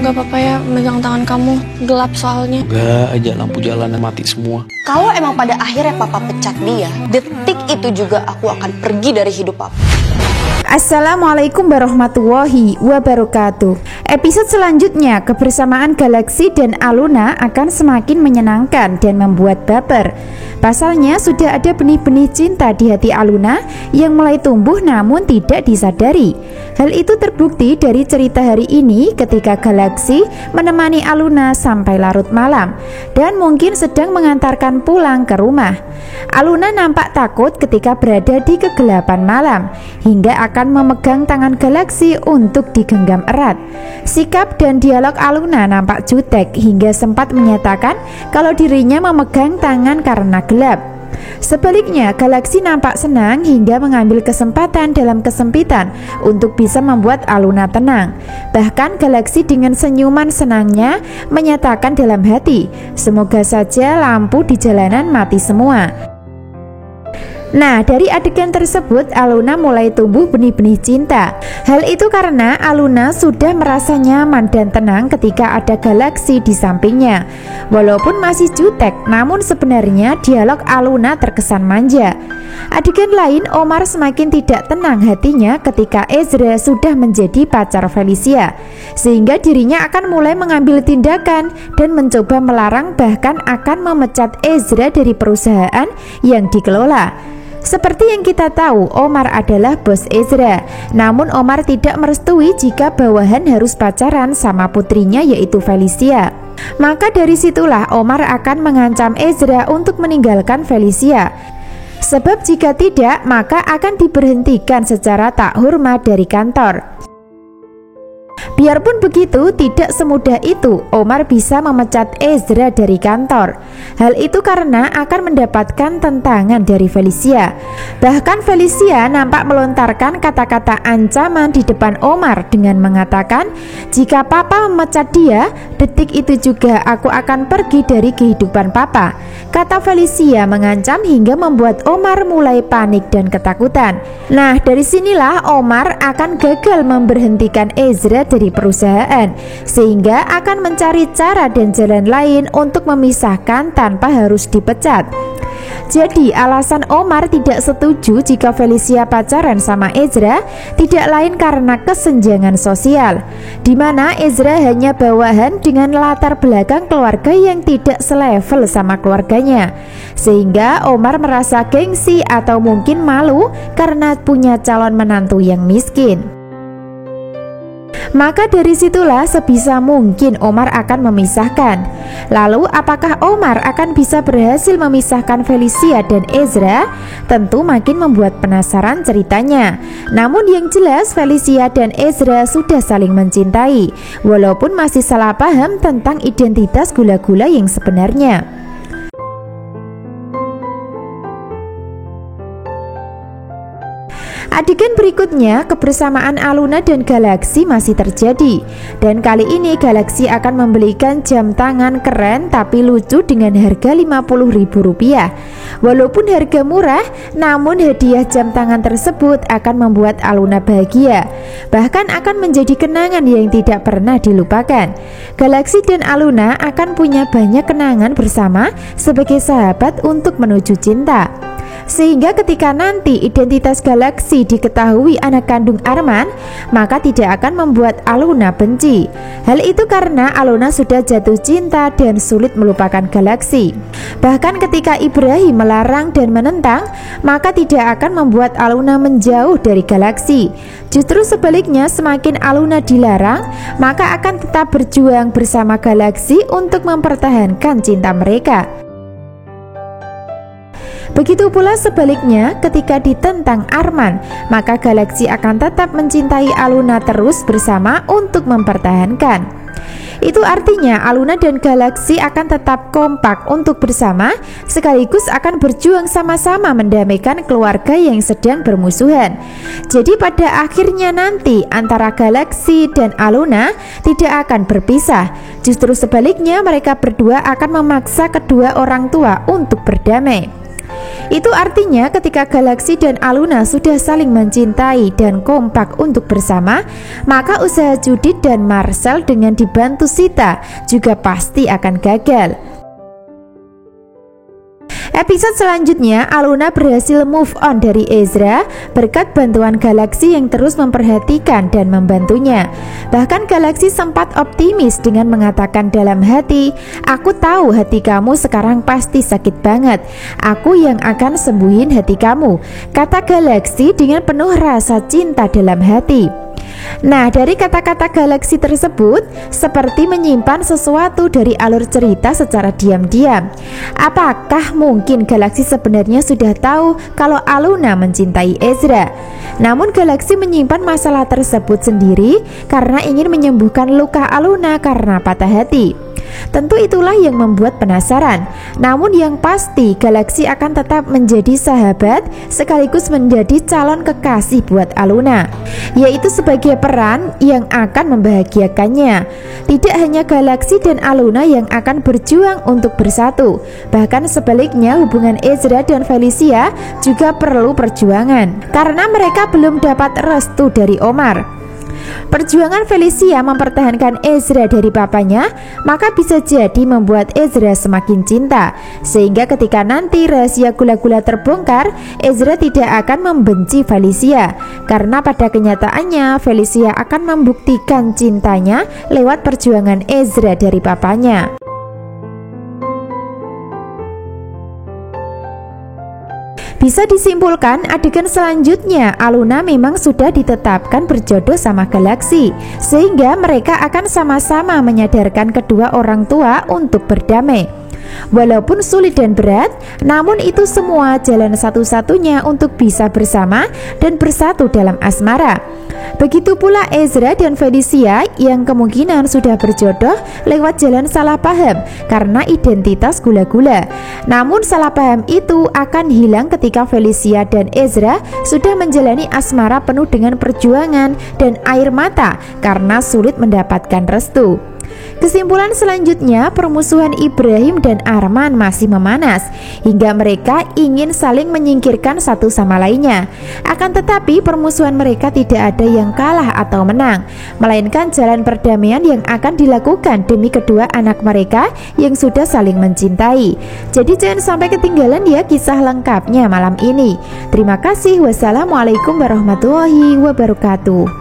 Gak apa-apa ya megang tangan kamu, gelap soalnya. Gak aja, lampu jalanan mati semua. Kalau emang pada akhirnya papa pecat dia, detik itu juga aku akan pergi dari hidup papa. Assalamualaikum warahmatullahi wabarakatuh. Episode selanjutnya, kebersamaan Galaxy dan Aluna akan semakin menyenangkan dan membuat baper. Pasalnya sudah ada benih-benih cinta di hati Aluna yang mulai tumbuh namun tidak disadari. Hal itu terbukti dari cerita hari ini ketika Galaxy menemani Aluna sampai larut malam dan mungkin sedang mengantarkan pulang ke rumah. Aluna nampak takut ketika berada di kegelapan malam hingga akan memegang tangan Galaxy untuk digenggam erat. Sikap dan dialog Aluna nampak jutek hingga sempat menyatakan kalau dirinya memegang tangan karena gelap. Sebaliknya, Galaxy nampak senang hingga mengambil kesempatan dalam kesempitan untuk bisa membuat Aluna tenang. Bahkan Galaxy dengan senyuman senangnya menyatakan dalam hati, semoga saja lampu di jalanan mati semua. Nah, dari adegan tersebut Aluna mulai tumbuh benih-benih cinta. Hal itu karena Aluna sudah merasa nyaman dan tenang ketika ada Galaxy di sampingnya. Walaupun masih jutek, namun sebenarnya dialog Aluna terkesan manja. Adegan lain, Omar semakin tidak tenang hatinya ketika Ezra sudah menjadi pacar Felicia, sehingga dirinya akan mulai mengambil tindakan dan mencoba melarang bahkan akan memecat Ezra dari perusahaan yang dikelola. Seperti yang kita tahu, Omar adalah bos Ezra. Namun Omar tidak merestui jika bawahan harus pacaran sama putrinya yaitu Felicia. Maka dari situlah Omar akan mengancam Ezra untuk meninggalkan Felicia. Sebab jika tidak, maka akan diberhentikan secara tak hormat dari kantor. Biarpun begitu, tidak semudah itu Omar bisa memecat Ezra dari kantor. Hal itu karena akan mendapatkan tentangan dari Felicia. Bahkan Felicia nampak melontarkan kata-kata ancaman di depan Omar dengan mengatakan, jika papa memecat dia, detik itu juga aku akan pergi dari kehidupan papa. Kata Felicia mengancam hingga membuat Omar mulai panik dan ketakutan. Nah, dari sinilah Omar akan gagal memberhentikan Ezra dari perusahaan, sehingga akan mencari cara dan jalan lain untuk memisahkan tanpa harus dipecat. Jadi alasan Omar tidak setuju jika Felicia pacaran sama Ezra tidak lain karena kesenjangan sosial, di mana Ezra hanya bawahan dengan latar belakang keluarga yang tidak selevel sama keluarganya, sehingga Omar merasa gengsi atau mungkin malu karena punya calon menantu yang miskin. Maka dari situlah sebisa mungkin Omar akan memisahkan. Lalu apakah Omar akan bisa berhasil memisahkan Felicia dan Ezra? Tentu makin membuat penasaran ceritanya. Namun yang jelas Felicia dan Ezra sudah saling mencintai, walaupun masih salah paham tentang identitas gula-gula yang sebenarnya. Adegan berikutnya, kebersamaan Aluna dan Galaxy masih terjadi. Dan kali ini Galaxy akan membelikan jam tangan keren tapi lucu dengan harga Rp50.000. Walaupun harga murah, namun hadiah jam tangan tersebut akan membuat Aluna bahagia. Bahkan akan menjadi kenangan yang tidak pernah dilupakan. Galaxy dan Aluna akan punya banyak kenangan bersama sebagai sahabat untuk menuju cinta. Sehingga ketika nanti identitas Galaxy diketahui anak kandung Arman, maka tidak akan membuat Aluna benci. Hal itu karena Aluna sudah jatuh cinta dan sulit melupakan Galaxy. Bahkan ketika Ibrahim melarang dan menentang, maka tidak akan membuat Aluna menjauh dari Galaxy. Justru sebaliknya, semakin Aluna dilarang, maka akan tetap berjuang bersama Galaxy untuk mempertahankan cinta mereka. Begitu pula sebaliknya, ketika ditentang Arman, maka Galaxy akan tetap mencintai Aluna terus bersama untuk mempertahankan. Itu artinya Aluna dan Galaxy akan tetap kompak untuk bersama, sekaligus akan berjuang sama-sama mendamaikan keluarga yang sedang bermusuhan. Jadi pada akhirnya nanti antara Galaxy dan Aluna tidak akan berpisah. Justru sebaliknya, mereka berdua akan memaksa kedua orang tua untuk berdamai. Itu artinya ketika Galaxy dan Aluna sudah saling mencintai dan kompak untuk bersama, maka usaha Judith dan Marcel dengan dibantu Sita juga pasti akan gagal. Episode selanjutnya, Aluna berhasil move on dari Ezra berkat bantuan Galaxy yang terus memperhatikan dan membantunya. Bahkan Galaxy sempat optimis dengan mengatakan dalam hati, "Aku tahu hati kamu sekarang pasti sakit banget. Aku yang akan sembuhin hati kamu," kata Galaxy dengan penuh rasa cinta dalam hati. Nah, dari kata-kata Galaxy tersebut seperti menyimpan sesuatu dari alur cerita secara diam-diam. Apakah mungkin Galaxy sebenarnya sudah tahu kalau Aluna mencintai Ezra? Namun Galaxy menyimpan masalah tersebut sendiri karena ingin menyembuhkan luka Aluna karena patah hati. Tentu itulah yang membuat penasaran. Namun yang pasti Galaxy akan tetap menjadi sahabat sekaligus menjadi calon kekasih buat Aluna, yaitu sebagai peran yang akan membahagiakannya. Tidak hanya Galaxy dan Aluna yang akan berjuang untuk bersatu, bahkan sebaliknya hubungan Ezra dan Felicia juga perlu perjuangan karena mereka belum dapat restu dari Omar. Perjuangan Felicia mempertahankan Ezra dari papanya maka bisa jadi membuat Ezra semakin cinta, sehingga ketika nanti rahasia gula-gula terbongkar, Ezra tidak akan membenci Felicia karena pada kenyataannya Felicia akan membuktikan cintanya lewat perjuangan Ezra dari papanya. Bisa disimpulkan adegan selanjutnya Aluna memang sudah ditetapkan berjodoh sama Galaxy, sehingga mereka akan sama-sama menyadarkan kedua orang tua untuk berdamai. Walaupun sulit dan berat, namun itu semua jalan satu-satunya untuk bisa bersama dan bersatu dalam asmara. Begitu pula Ezra dan Felicia yang kemungkinan sudah berjodoh lewat jalan salah paham karena identitas gula-gula. Namun salah paham itu akan hilang ketika Felicia dan Ezra sudah menjalani asmara penuh dengan perjuangan dan air mata karena sulit mendapatkan restu. Kesimpulan selanjutnya, permusuhan Ibrahim dan Arman masih memanas hingga mereka ingin saling menyingkirkan satu sama lainnya. Akan tetapi permusuhan mereka tidak ada yang kalah atau menang, melainkan jalan perdamaian yang akan dilakukan demi kedua anak mereka yang sudah saling mencintai. Jadi jangan sampai ketinggalan ya kisah lengkapnya malam ini. Terima kasih. Wassalamualaikum warahmatullahi wabarakatuh.